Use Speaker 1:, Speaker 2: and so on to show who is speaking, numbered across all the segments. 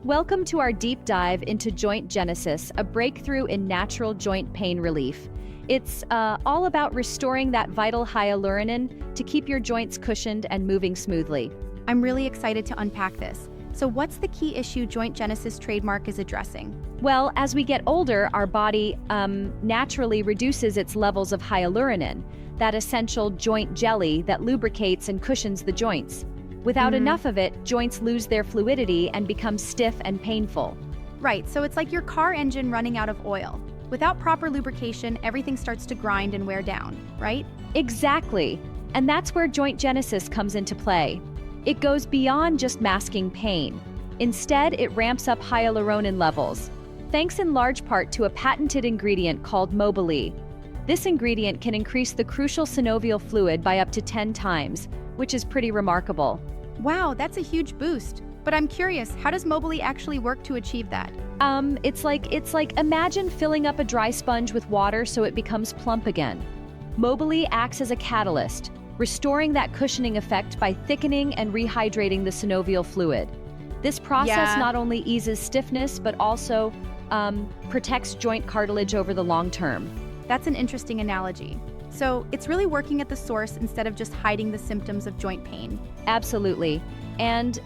Speaker 1: Welcome to our deep dive into Joint Genesis, a breakthrough in natural joint pain relief. It's all about restoring that vital hyaluronan to keep your joints cushioned and moving smoothly.
Speaker 2: I'm really excited to unpack this. So what's the key issue Joint Genesis trademark is addressing?
Speaker 1: Well, as we get older, our body naturally reduces its levels of hyaluronan, that essential joint jelly that lubricates and cushions the joints. Without enough of it, joints lose their fluidity and become stiff and painful.
Speaker 2: Right, so it's like your car engine running out of oil. Without proper lubrication, everything starts to grind and wear down, right?
Speaker 1: Exactly. And that's where Joint Genesis comes into play. It goes beyond just masking pain. Instead, it ramps up hyaluronan levels, thanks in large part to a patented ingredient called Mobilee. This ingredient can increase the crucial synovial fluid by up to 10 times, which is pretty remarkable.
Speaker 2: Wow, that's a huge boost. But I'm curious, how does Mobilee actually work to achieve that?
Speaker 1: It's like imagine filling up a dry sponge with water so it becomes plump again. Mobilee acts as a catalyst, restoring that cushioning effect by thickening and rehydrating the synovial fluid. This process not only eases stiffness, but also protects joint cartilage over the long term.
Speaker 2: That's an interesting analogy. So it's really working at the source instead of just hiding the symptoms of joint pain.
Speaker 1: Absolutely. And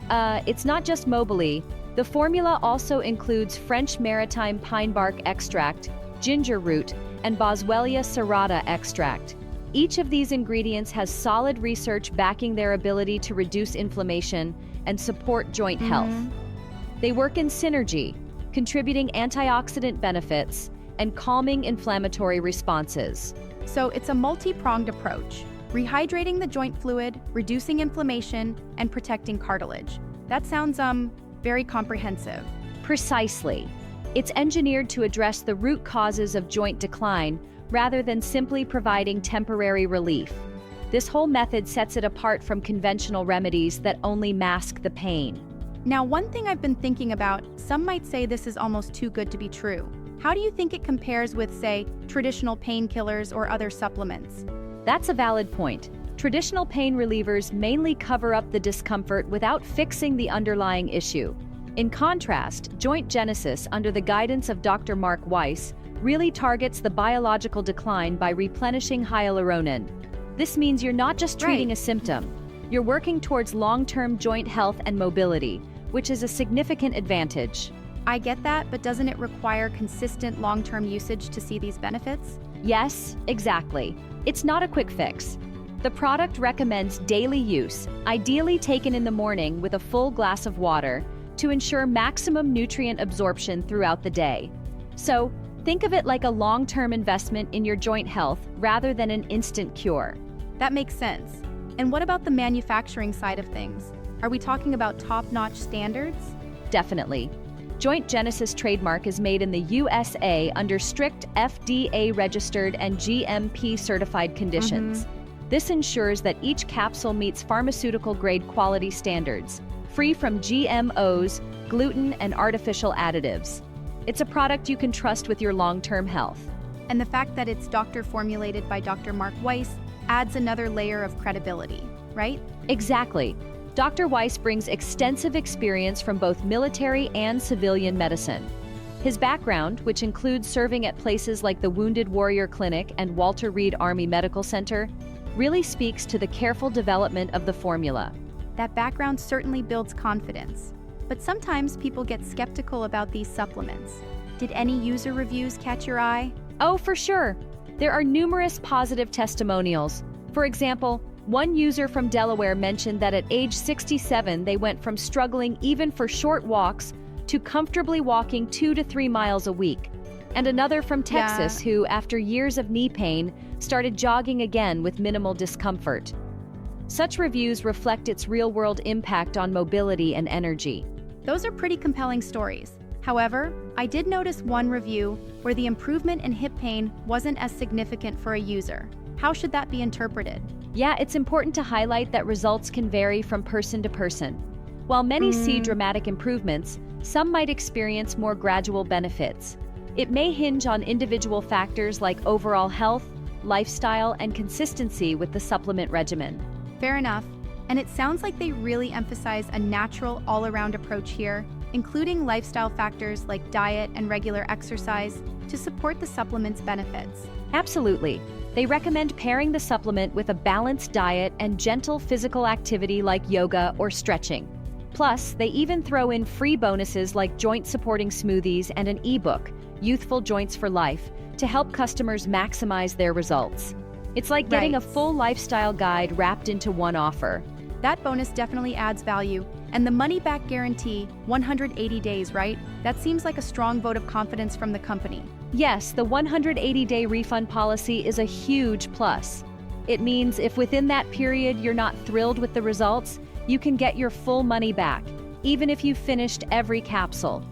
Speaker 1: it's not just Mobilee. The formula also includes French maritime pine bark extract, ginger root, and Boswellia serrata extract. Each of these ingredients has solid research backing their ability to reduce inflammation and support joint health. They work in synergy, contributing antioxidant benefits and calming inflammatory responses.
Speaker 2: So it's a multi-pronged approach, rehydrating the joint fluid, reducing inflammation, and protecting cartilage. That sounds very comprehensive.
Speaker 1: Precisely. It's engineered to address the root causes of joint decline rather than simply providing temporary relief. This whole method sets it apart from conventional remedies that only mask the pain.
Speaker 2: Now, one thing I've been thinking about, some might say this is almost too good to be true. How do you think it compares with, say, traditional painkillers or other supplements?
Speaker 1: That's a valid point. Traditional pain relievers mainly cover up the discomfort without fixing the underlying issue. In contrast, Joint Genesis, under the guidance of Dr. Mark Weiss, really targets the biological decline by replenishing hyaluronan. This means you're not just treating a symptom, you're working towards long-term joint health and mobility, which is a significant advantage.
Speaker 2: I get that, but doesn't it require consistent long-term usage to see these benefits?
Speaker 1: Yes, exactly. It's not a quick fix. The product recommends daily use, ideally taken in the morning with a full glass of water, to ensure maximum nutrient absorption throughout the day. So, think of it like a long-term investment in your joint health rather than an instant cure.
Speaker 2: That makes sense. And what about the manufacturing side of things? Are we talking about top-notch standards?
Speaker 1: Definitely. Joint Genesis trademark is made in the USA under strict FDA-registered and GMP-certified conditions. This ensures that each capsule meets pharmaceutical-grade quality standards, free from GMOs, gluten, and artificial additives. It's a product you can trust with your long-term health.
Speaker 2: And the fact that it's formulated by Dr. Mark Weiss adds another layer of credibility, right?
Speaker 1: Exactly. Dr. Weiss brings extensive experience from both military and civilian medicine. His background, which includes serving at places like the Wounded Warrior Clinic and Walter Reed Army Medical Center, really speaks to the careful development of the formula.
Speaker 2: That background certainly builds confidence. But sometimes people get skeptical about these supplements. Did any user reviews catch your eye?
Speaker 1: Oh, for sure. There are numerous positive testimonials. For example, one user from Delaware mentioned that at age 67, they went from struggling even for short walks to comfortably walking 2 to 3 miles a week. And another from Texas who, after years of knee pain, started jogging again with minimal discomfort. Such reviews reflect its real-world impact on mobility and energy.
Speaker 2: Those are pretty compelling stories. However, I did notice one review where the improvement in hip pain wasn't as significant for a user. How should that be interpreted?
Speaker 1: Yeah, it's important to highlight that results can vary from person to person. While many see dramatic improvements, some might experience more gradual benefits. It may hinge on individual factors like overall health, lifestyle, and consistency with the supplement regimen.
Speaker 2: Fair enough. And it sounds like they really emphasize a natural, all-around approach here, including lifestyle factors like diet and regular exercise to support the supplement's benefits.
Speaker 1: Absolutely. They recommend pairing the supplement with a balanced diet and gentle physical activity like yoga or stretching. Plus, they even throw in free bonuses like joint-supporting smoothies and an ebook, Youthful Joints for Life, to help customers maximize their results. It's like getting a full lifestyle guide wrapped into one offer.
Speaker 2: That bonus definitely adds value. And the money-back guarantee, 180 days, right? That seems like a strong vote of confidence from the company.
Speaker 1: Yes, the 180-day refund policy is a huge plus. It means if within that period you're not thrilled with the results, you can get your full money back, even if you've finished every capsule.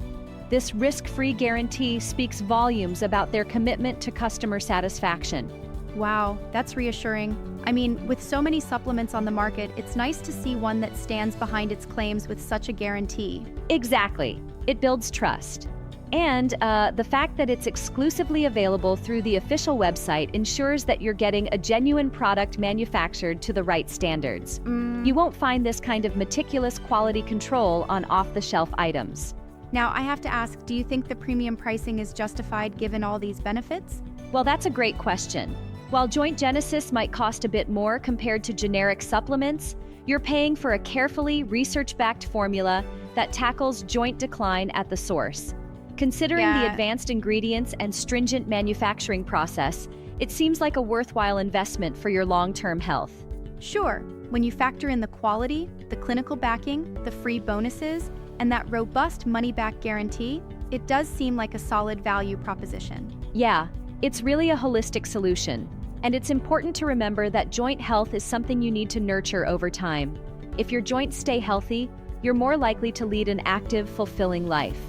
Speaker 1: This risk-free guarantee speaks volumes about their commitment to customer satisfaction.
Speaker 2: Wow, that's reassuring. I mean, with so many supplements on the market, it's nice to see one that stands behind its claims with such a guarantee.
Speaker 1: Exactly. It builds trust. And the fact that it's exclusively available through the official website ensures that you're getting a genuine product manufactured to the right standards. You won't find this kind of meticulous quality control on off-the-shelf items.
Speaker 2: Now, I have to ask, do you think the premium pricing is justified given all these benefits?
Speaker 1: Well, that's a great question. While Joint Genesis might cost a bit more compared to generic supplements, you're paying for a carefully research-backed formula that tackles joint decline at the source. Considering the advanced ingredients and stringent manufacturing process, it seems like a worthwhile investment for your long-term health.
Speaker 2: Sure, when you factor in the quality, the clinical backing, the free bonuses, and that robust money-back guarantee, it does seem like a solid value proposition.
Speaker 1: Yeah, it's really a holistic solution. And it's important to remember that joint health is something you need to nurture over time. If your joints stay healthy, you're more likely to lead an active, fulfilling life.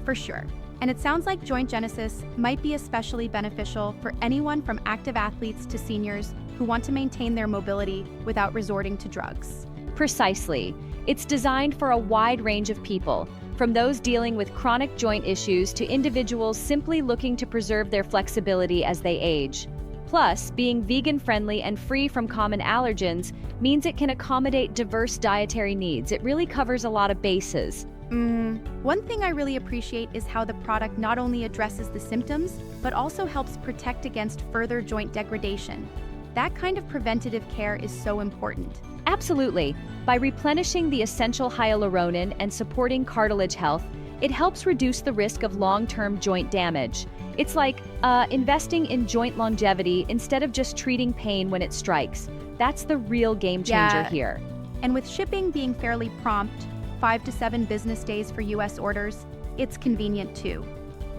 Speaker 2: For sure. And it sounds like Joint Genesis might be especially beneficial for anyone from active athletes to seniors who want to maintain their mobility without resorting to drugs.
Speaker 1: Precisely. It's designed for a wide range of people, from those dealing with chronic joint issues to individuals simply looking to preserve their flexibility as they age. Plus, being vegan-friendly and free from common allergens means it can accommodate diverse dietary needs. It really covers a lot of bases.
Speaker 2: One thing I really appreciate is how the product not only addresses the symptoms, but also helps protect against further joint degradation. That kind of preventative care is so important.
Speaker 1: Absolutely. By replenishing the essential hyaluronan and supporting cartilage health, it helps reduce the risk of long-term joint damage. It's like investing in joint longevity instead of just treating pain when it strikes. That's the real game changer here.
Speaker 2: And with shipping being fairly prompt, 5 to 7 business days for US orders, it's convenient too.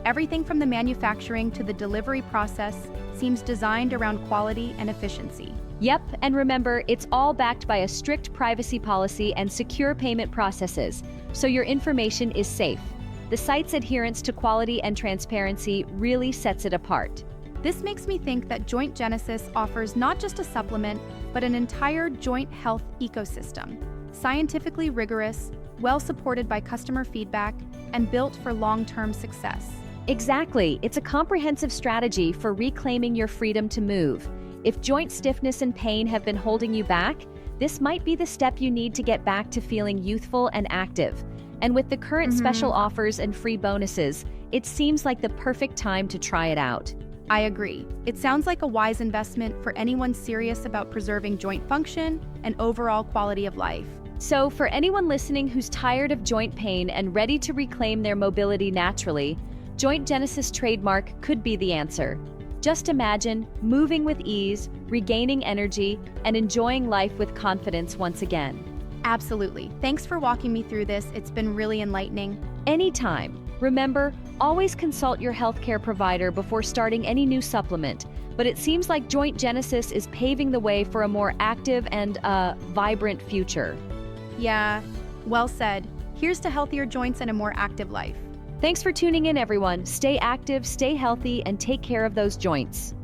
Speaker 2: Everything from the manufacturing to the delivery process seems designed around quality and efficiency.
Speaker 1: Yep, and remember, it's all backed by a strict privacy policy and secure payment processes, so your information is safe. The site's adherence to quality and transparency really sets it apart.
Speaker 2: This makes me think that Joint Genesis offers not just a supplement, but an entire joint health ecosystem, scientifically rigorous, well supported by customer feedback, and built for long-term success.
Speaker 1: Exactly. It's a comprehensive strategy for reclaiming your freedom to move. If joint stiffness and pain have been holding you back, this might be the step you need to get back to feeling youthful and active. And with the current special offers and free bonuses, it seems like the perfect time to try it out.
Speaker 2: I agree. It sounds like a wise investment for anyone serious about preserving joint function and overall quality of life.
Speaker 1: So for anyone listening who's tired of joint pain and ready to reclaim their mobility naturally, Joint Genesis trademark could be the answer. Just imagine moving with ease, regaining energy, and enjoying life with confidence once again.
Speaker 2: Absolutely. Thanks for walking me through this. It's been really enlightening.
Speaker 1: Anytime. Remember, always consult your healthcare provider before starting any new supplement. But it seems like Joint Genesis is paving the way for a more active and vibrant future.
Speaker 2: Yeah, well said. Here's to healthier joints and a more active life.
Speaker 1: Thanks for tuning in, everyone. Stay active, stay healthy, and take care of those joints.